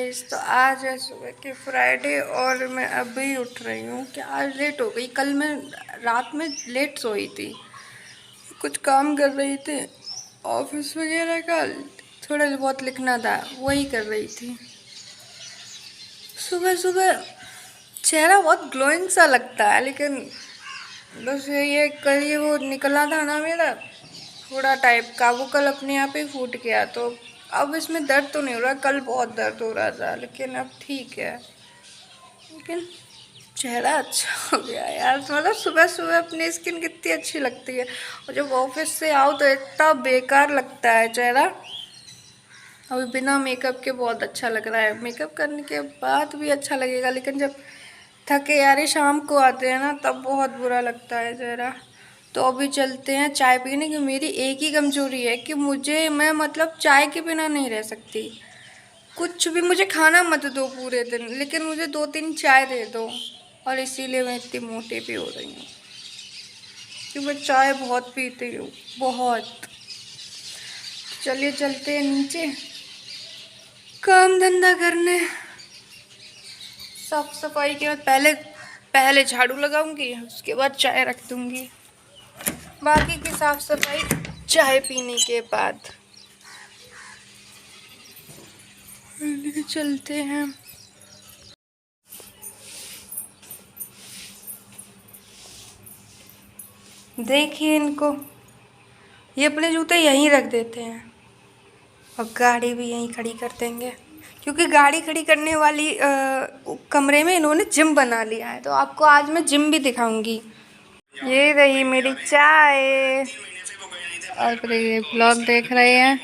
Guys, तो आज है सुबह के फ्राइडे और मैं अभी उठ रही हूँ कि आज लेट हो गई। कल मैं रात में लेट सोई थी, कुछ काम कर रही थी ऑफिस वगैरह का, थोड़ा बहुत लिखना था वही कर रही थी। सुबह सुबह चेहरा बहुत ग्लोइंग सा लगता है, लेकिन बस ये कल वो निकला था ना मेरा थोड़ा टाइप का, वो कल अपने आप ही फूट गया। तो अब इसमें दर्द तो नहीं हो रहा, कल बहुत दर्द हो रहा था लेकिन अब ठीक है। लेकिन चेहरा अच्छा हो गया यार, मतलब सुबह सुबह अपनी स्किन कितनी अच्छी लगती है, और जब ऑफिस से आओ तो इतना बेकार लगता है चेहरा। अभी बिना मेकअप के बहुत अच्छा लग रहा है, मेकअप करने के बाद भी अच्छा लगेगा, लेकिन जब थके यार शाम को आते हैं ना तब बहुत बुरा लगता है चेहरा। तो अभी चलते हैं चाय पीने की। मेरी एक ही कमजोरी है कि मैं मतलब चाय के बिना नहीं रह सकती। कुछ भी मुझे खाना मत दो पूरे दिन, लेकिन मुझे 2-3 चाय दे दो, और इसीलिए मैं इतनी मोटी भी हो रही हूँ कि मैं चाय बहुत पीती हूँ, बहुत। चलिए चलते हैं नीचे काम धंधा करने। साफ सफाई के बाद पहले झाड़ू लगाऊंगी, उसके बाद चाय रख दूंगी, बाकी की साफ सफाई चाय पीने के बाद। चलते हैं। देखिए इनको, ये अपने जूते यहीं रख देते हैं और गाड़ी भी यहीं खड़ी कर देंगे, क्योंकि गाड़ी खड़ी करने वाली कमरे में इन्होंने जिम बना लिया है। तो आपको आज मैं जिम भी दिखाऊंगी। ये रही मेरी चाय, और ये ब्लॉग देख रहे हैं।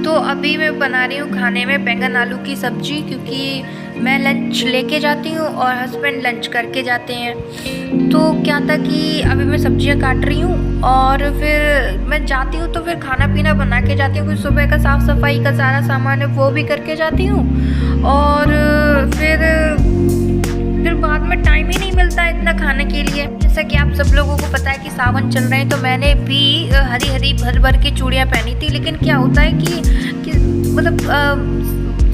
तो अभी मैं बना रही हूँ खाने में बैंगन आलू की सब्जी, क्योंकि मैं लंच लेके जाती हूँ और हस्बैंड लंच करके जाते हैं। तो क्या था कि अभी मैं सब्जियाँ काट रही हूँ और फिर मैं जाती हूँ तो फिर खाना पीना बना के जाती हूँ, कुछ सुबह का साफ़ सफाई का सारा सामान है वो भी करके जाती हूँ। और फिर बाद में टाइम ही नहीं मिलता है इतना खाने के लिए। जैसा कि आप सब लोगों को पता है कि सावन चल रहे हैं, तो मैंने भी हरी हरी भर भर के चूड़ियाँ पहनी थी। लेकिन क्या होता है कि मतलब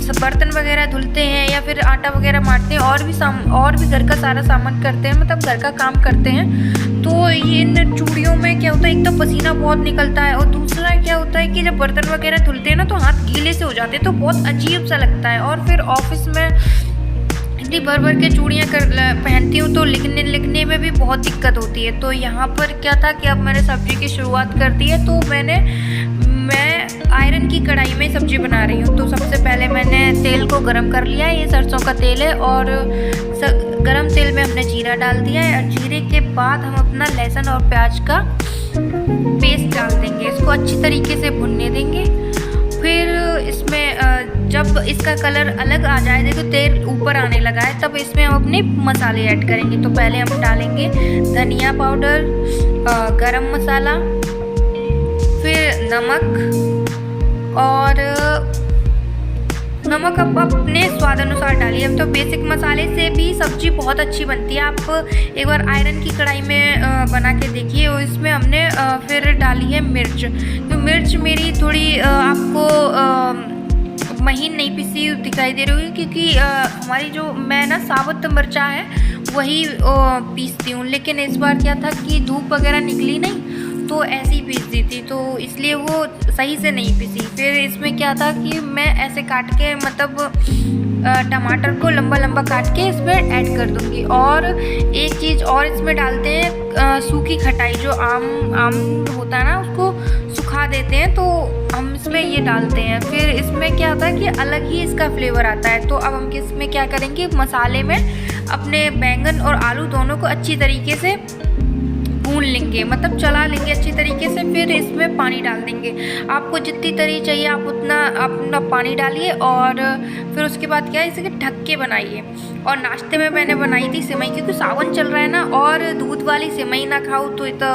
सब बर्तन वगैरह धुलते हैं या फिर आटा वगैरह मारते हैं, और भी घर का सारा सामान करते हैं, मतलब घर का काम करते हैं। तो इन चूड़ियों में क्या होता है, एक तो पसीना बहुत निकलता है, और दूसरा क्या होता है कि जब बर्तन वगैरह धुलते हैं ना तो हाथ गीले से हो जाते हैं, तो बहुत अजीब सा लगता है। और फिर ऑफिस में इतनी भर भर के चूड़ियाँ पहनती हूँ तो लिखने में भी बहुत दिक्कत होती है। तो यहाँ पर क्या था कि अब मैंने सब्जी की शुरुआत कर दी है। तो मैं आयरन की कढ़ाई में सब्जी बना रही हूँ। तो सबसे पहले मैंने तेल को गरम कर लिया है, ये सरसों का तेल है, और गरम तेल में हमने जीरा डाल दिया है। और जीरे के बाद हम अपना लहसुन और प्याज का पेस्ट डाल देंगे, इसको अच्छी तरीके से भुनने देंगे। फिर इसमें जब इसका कलर अलग आ जाए, देखो तेल ऊपर आने लगा है, तब इसमें हम अपने मसाले ऐड करेंगे। तो पहले हम डालेंगे धनिया पाउडर, गरम मसाला, फिर नमक, और नमक आप अपने स्वाद अनुसार डालिए। अब तो बेसिक मसाले से भी सब्जी बहुत अच्छी बनती है। आप एक बार आयरन की कढ़ाई में बना के देखिए। और इसमें हमने फिर डाली है मिर्च। तो मिर्च मेरी थोड़ी आपको महीन नहीं पिसी दिखाई दे रही है, क्योंकि हमारी जो मैं ना साबुत मिर्चा है वही पीसती हूँ। लेकिन इस बार क्या था कि धूप वगैरह निकली नहीं, तो ऐसे ही पीस दी थी, तो इसलिए वो सही से नहीं पिसी। फिर इसमें क्या था कि मैं ऐसे काट के, मतलब टमाटर को लंबा लंबा काट के इसमें ऐड कर दूँगी। और एक चीज़ और इसमें डालते हैं, सूखी खटाई, जो आम होता है ना उसको सुखा देते हैं, तो हम इसमें ये डालते हैं। फिर इसमें क्या होता है कि अलग ही इसका फ्लेवर आता है। तो अब हम इसमें क्या करेंगे, मसाले में अपने बैंगन और आलू दोनों को अच्छी तरीके से भून लेंगे, मतलब चला लेंगे अच्छी तरीके से। फिर इसमें पानी डाल देंगे, आपको जितनी तरी चाहिए आप उतना अपना पानी डालिए। और फिर उसके बाद क्या है, इसे ढक के बनाइए। और नाश्ते में मैंने बनाई थी सेवई, क्योंकि सावन चल रहा है ना, और दूध वाली सेवई ना खाओ तो ये तो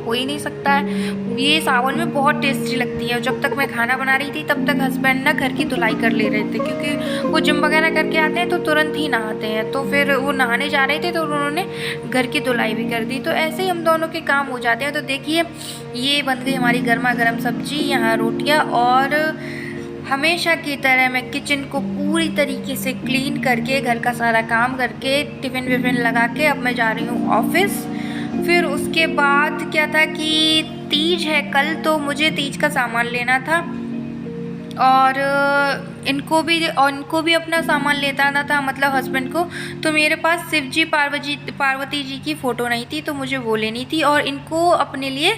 हो ही नहीं सकता है। ये सावन में बहुत टेस्टी लगती है। जब तक मैं खाना बना रही थी तब तक हस्बैंड ना घर की धुलाई कर ले रहे थे, क्योंकि वो जिम वगैरह करके आते हैं तो तुरंत ही नहाते हैं। तो फिर वो नहाने जा रहे थे तो उन्होंने घर की धुलाई भी कर दी। तो ऐसे ही हम दोनों के काम हो जाते हैं। तो देखिए ये बन गई हमारी गर्मा गर्म सब्जी, यहाँ रोटियाँ और हमेशा की तरह मैं किचन को पूरी तरीके से क्लीन करके, घर का सारा काम करके, टिफ़िन विफ़िन लगा के अब मैं जा रही हूँ ऑफ़िस। फिर उसके बाद क्या था कि तीज है कल, तो मुझे तीज का सामान लेना था और इनको भी अपना सामान लेता आना था, मतलब हस्बैंड को। तो मेरे पास शिव जी पार्वती जी की फ़ोटो नहीं थी, तो मुझे वो लेनी थी और इनको अपने लिए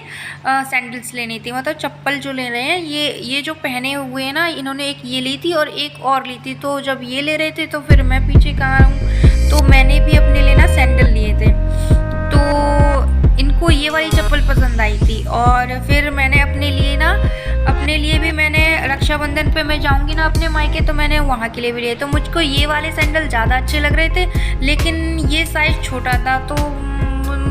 सैंडल्स लेनी थी, मतलब चप्पल जो ले रहे हैं ये जो पहने हुए हैं ना, इन्होंने एक ये ली थी और एक और ली थी। तो जब ये ले रहे थे तो फिर मैं पीछे कहाँ हूँ, तो मैंने भी अपने लिए ना सैंडल लिए थे। तो इनको ये वाली चप्पल पसंद आई थी और फिर मैंने अपने लिए भी मैंने रक्षाबंधन पे मैं जाऊंगी ना अपने मायके, तो मैंने वहाँ के लिए भी लिए। तो मुझको ये वाले सैंडल ज़्यादा अच्छे लग रहे थे, लेकिन ये साइज़ छोटा था। तो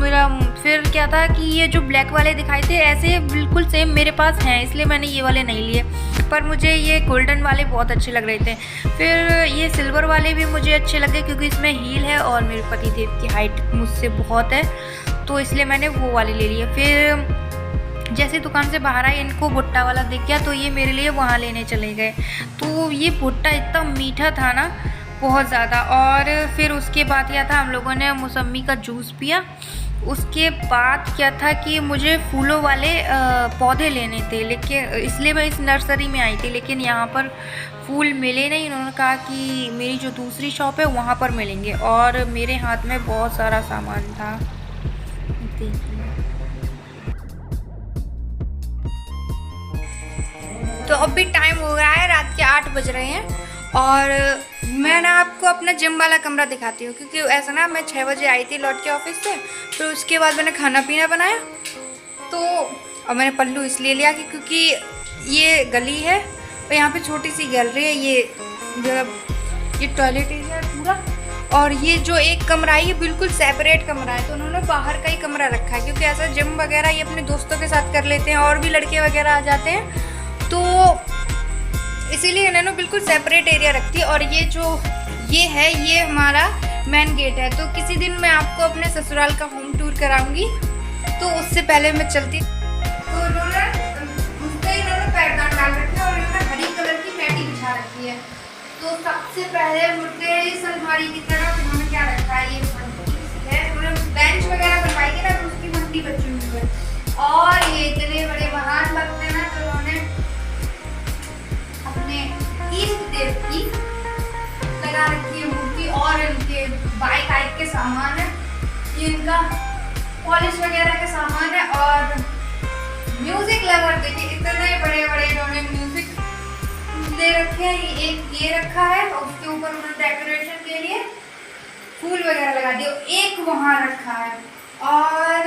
मेरा फिर क्या था कि ये जो ब्लैक वाले दिखाए थे ऐसे बिल्कुल सेम मेरे पास हैं, इसलिए मैंने ये वाले नहीं लिए। पर मुझे ये गोल्डन वाले बहुत अच्छे लग रहे थे। फिर ये सिल्वर वाले भी मुझे अच्छे लगे क्योंकि इसमें हील है और मेरे पति देव की हाइट मुझसे बहुत है, तो इसलिए मैंने वो वाले ले लिए। फिर जैसे दुकान से बाहर आई, इनको भुट्टा वाला दिख गया, तो ये मेरे लिए वहाँ लेने चले गए। तो ये भुट्टा इतना मीठा था ना, बहुत ज़्यादा। और फिर उसके बाद क्या था, हम लोगों ने मौसम्मी का जूस पिया। उसके बाद क्या था कि मुझे फूलों वाले पौधे लेने थे, लेकिन इसलिए मैं इस नर्सरी में आई थी, लेकिन यहाँ पर फूल मिले नहीं। उन्होंने कहा कि मेरी जो दूसरी शॉप है वहाँ पर मिलेंगे, और मेरे हाथ में बहुत सारा सामान था, देखिए। तो अभी टाइम हो गया है, रात के 8 बज रहे हैं और मैं ना आपको अपना जिम वाला कमरा दिखाती हूँ, क्योंकि ऐसा ना मैं 6 बजे आई थी लौट के ऑफिस से। फिर उसके बाद मैंने खाना पीना बनाया, तो और मैंने पल्लू इसलिए लिया कि क्योंकि ये गली है और यहाँ पे छोटी सी गैलरी है, ये टॉयलेट एरिया है पूरा। और ये जो एक कमरा है ये बिल्कुल सेपरेट कमरा है, तो उन्होंने बाहर का ही कमरा रखा है, क्योंकि ऐसा जिम वगैरह ये अपने दोस्तों के साथ कर लेते हैं और भी लड़के वगैरह आ जाते हैं, तो इसीलिए इन्होंने बिल्कुल सेपरेट एरिया रखती है। और ये है ये हमारा मेन गेट है। तो किसी दिन मैं आपको अपने ससुराल का होम टूर कराऊंगी, तो उससे पहले मैं चलती। तो इन्होंने पैरदान डाल रखे हैं और इन्होंने हरी कलर की मैटी बिछा रखी है। तो सबसे पहले मुझे इस अलमारी की तरफ इन्होंने क्या रखा है, ये बेंच वगैरह बनवाई थी ना, तो उसकी मंडी बची हुई है। और ये इतने बड़े महान भक्त हैं ना, तो उन्होंने अपने इष्ट देव की लगा रखी है मूर्ति, और इनके बाइक के सामान है, ये इनका पॉलिश वगैरह के सामान है। और म्यूजिक लवर देखिए, इतने बड़े बड़े इन्होंने म्यूजिक दे रखे हैं। एक ये रखा है और उसके ऊपर उन्होंने डेकोरेशन के लिए फूल वगैरह लगा दिए। एक वहाँ रखा है और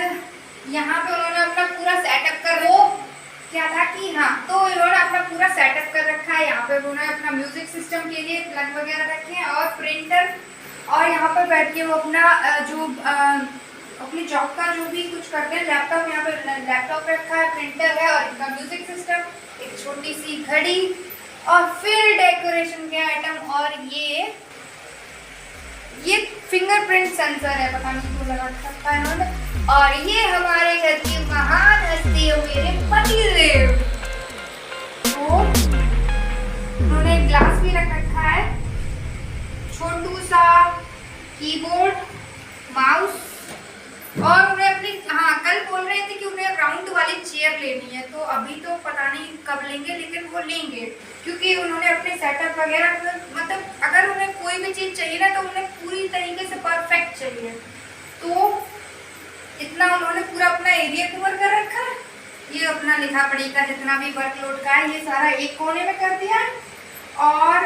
यहाँ पे उन्होंने अपना पूरा सेटअप कर, वो क्या था कि हाँ, तो इन्होंने अपना पूरा सेटअप कर रखा है। यहाँ पे उन्होंने अपना म्यूजिक सिस्टम के लिए प्लग वगैरह रखे हैं और प्रिंटर, और यहाँ पर बैठ के वो अपना अपनी जॉब का जो भी कुछ करते हैं, लैपटॉप यहाँ पे लैपटॉप रखा है, प्रिंटर है और इनका म्यूजिक सिस्टम, एक छोटी सी घड़ी और फिर डेकोरेशन के आइटम। और ये फिंगरप्रिंट सेंसर है, पता नहीं क्यों लगा रखा है इन्होंने। और ये हमारे घर की महान हस्ती है मेरे पतिदेव, तो उन्होंने ग्लास भी रख रखा है, छोटू सा कीबोर्ड, माउस। और उन्हें अपनी कल बोल रहे थे कि उन्हें राउंड वाली चेयर लेनी है, तो अभी तो पता नहीं कब लेंगे, लेकिन वो लेंगे, क्योंकि उन्होंने अपने सेटअप वगैरह, मतलब अगर उन्हें कोई भी चीज़ चाहिए ना, तो उन्हें पूरी तरीके से परफेक्ट चाहिए। तो इतना उन्होंने पूरा अपना एरिया कवर कर रखा है। ये अपना लिखा पढ़ी का जितना भी वर्कलोड का है, ये सारा एक कोने में कर दिया है। और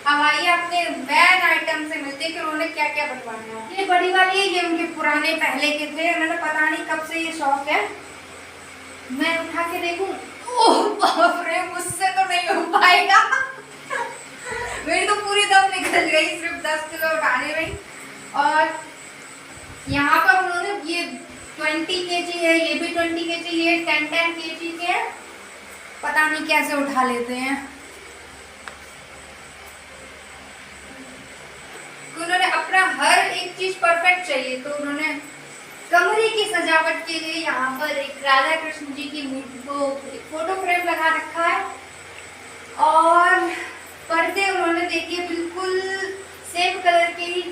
अब आइए अपने बैग आइटम से मिलते हैं कि उन्होंने क्या क्या बनवाया है। ये बड़ी वाली है, ये उनके पुराने पहले के थे, उन्होंने पता नहीं कब से ये शौक है। मैं उठा के देखूं, ओह बाप रे, मुझसे तो नहीं हो पाएगा मेरी तो पूरी दम निकल गई सिर्फ 10 किलो उठाने में। और यहाँ पर उन्होंने ये 20 kg है, ये भी 20 kg, ये 10 kg के हैं, पता नहीं कैसे उठा लेते हैं। उन्होंने अपना हर एक चीज परफेक्ट चाहिए, तो उन्होंने कमरे की सजावट के लिए यहाँ पर एक राधा कृष्ण जी की मूर्ति को एक फोटो फ्रेम लगा रखा है। और पर्दे उन्होंने देखिए बिल्कुल सेम कलर के ही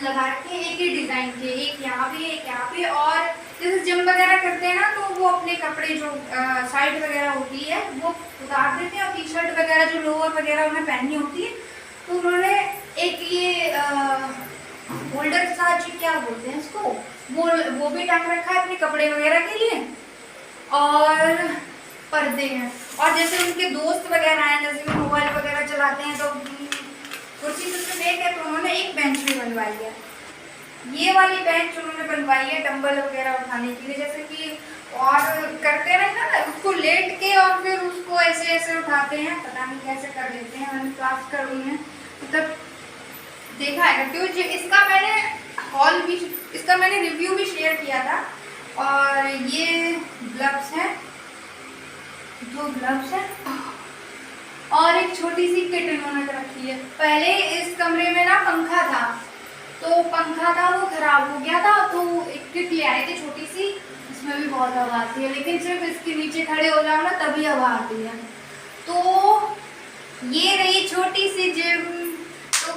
लगा के, एक ही डिज़ाइन के, एक यहाँ पे एक यहाँ पे। और जैसे जिम वगैरह करते हैं ना, तो वो अपने कपड़े जो साइड वगैरह होती है वो उतार देते हैं, और टी शर्ट वगैरह जो लोअर वगैरह उन्हें पहननी होती है, तो उन्होंने एक ये होल्डर सा, क्या बोलते हैं इसको, वो भी टांग रखा है अपने कपड़े वगैरह के लिए। और पर्दे हैं, और जैसे उनके दोस्त वगैरह हैं, जैसे मोबाइल वगैरह चलाते हैं तो कुर्सी से देख है, तो उन्होंने एक बेंच भी बनवाई है। ये वाली बेंच उन्होंने बनवाई है डंबल वगैरह उठाने के लिए, जैसे कि और करते हैं ना उसको लेट के और फिर उसको ऐसे ऐसे उठाते हैं, पता नहीं कैसे कर देते हैं। मैंने क्लास कर रही है मतलब देखा है, क्योंकि इसका मैंने रिव्यू भी शेयर किया था। और ये ग्लव्स हैं, 2 ग्लव्स हैं, और एक छोटी सी किट इन्होंने रखी है। पहले इस कमरे में ना पंखा था, तो पंखा था वो खराब हो गया था, तो एक किट ले आए थे छोटी सी, इसमें भी बहुत हवा आती है, लेकिन सिर्फ इसके नीचे खड़े हो जाओ ना तभी हवा आती है। तो ये रही छोटी सी जिम, तो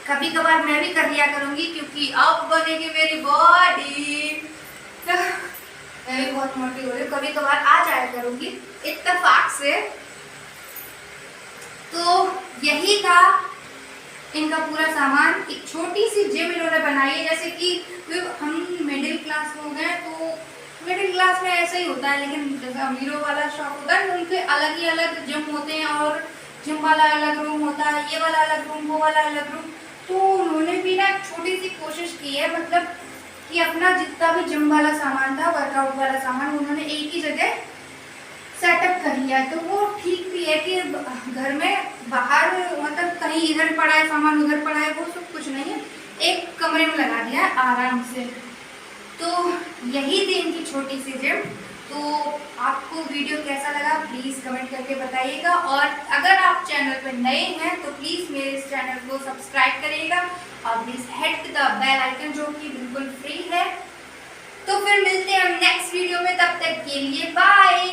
कभी कभार मैं भी कर लिया करूँगी, क्योंकि अब बनेगी मेरी बॉडी। मैं भी बहुत मोटी हो रही हूँ, कभी कभार आ जाया करूँगी इत्तेफाक से। तो यही था इनका पूरा सामान। एक छोटी सी जिम इन्होंने बनाई है, जैसे कि हम मिडिल क्लास लोग हैं, तो मिडिल क्लास में ऐसा ही होता है, लेकिन जैसे अमीरों वाला शौक होता है, उनके अलग ही अलग जिम होते हैं, और जिम वाला अलग रूम होता है, ये वाला अलग रूम, वो वाला अलग रूम। तो उन्होंने भी ना छोटी सी कोशिश की है, मतलब कि अपना जितना भी जिम वाला सामान था, वर्कआउट वाला सामान, उन्होंने एक ही जगह सेटअप कर लिया। तो वो ठीक भी है कि घर में बाहर मतलब कहीं इधर पड़ा है सामान, उधर पड़ा है, वो सब कुछ नहीं है, एक कमरे में लगा दिया है आराम से। तो यही थी इनकी छोटी सी जिम। तो आपको वीडियो कैसा लगा प्लीज़ कमेंट करके बताइएगा, और अगर आप चैनल पर नए हैं तो प्लीज़ मेरे इस चैनल को सब्सक्राइब करिएगा, और please hit the bell icon जो कि बिल्कुल फ्री है। तो फिर मिलते हैं नेक्स्ट वीडियो में, तब तक के लिए बाय।